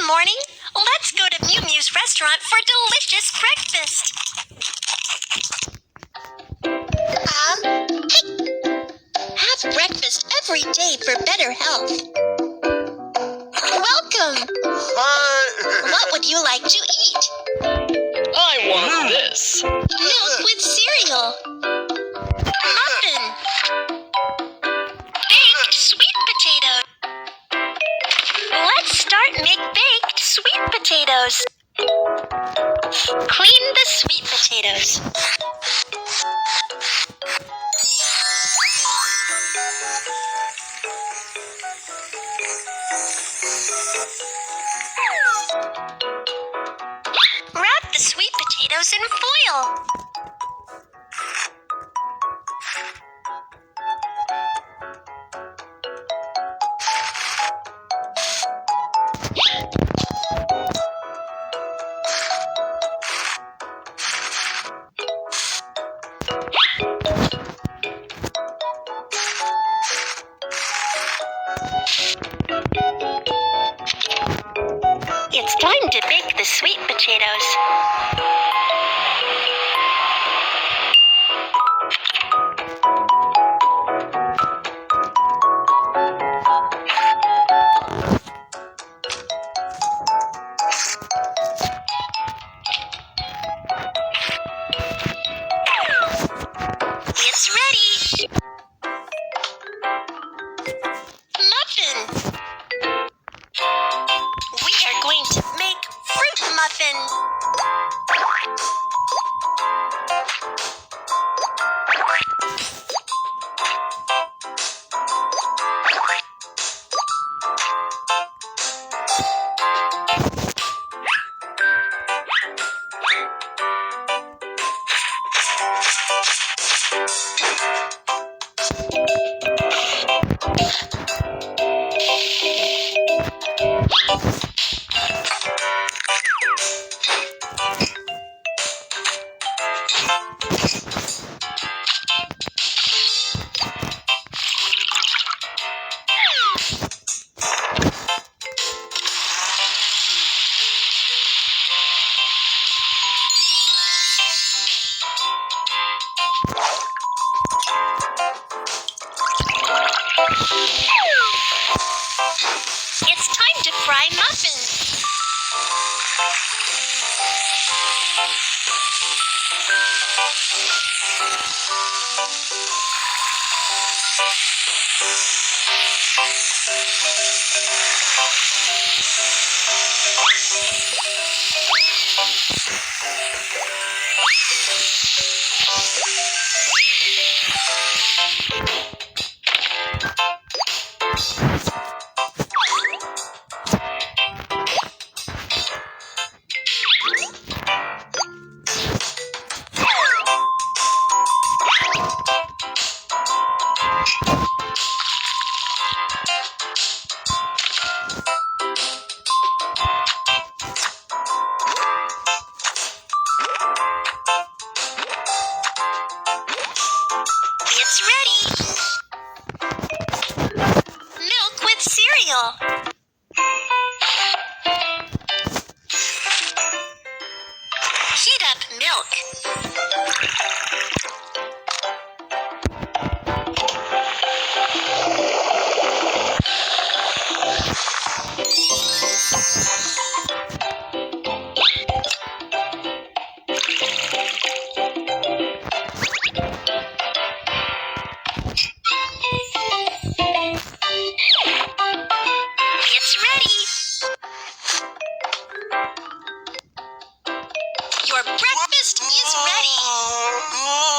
morning. Let's go to Mew Mew's restaurant for delicious breakfast. Have breakfast every day for better health. Welcome. What would you like to eat? I want this. Milk with cereal. Muffin. Baked sweet potato. Let's start make baked sweet potatoes. Clean the sweet potatoes. Wrap the sweet potatoes in foil. It's time to bake the sweet potatoes. It's ready. Muffin. We are going to make fruit muffin. It's time to fry muffins. It's ready. Milk with cereal. Heat up milk. It's ready. Your breakfast is ready.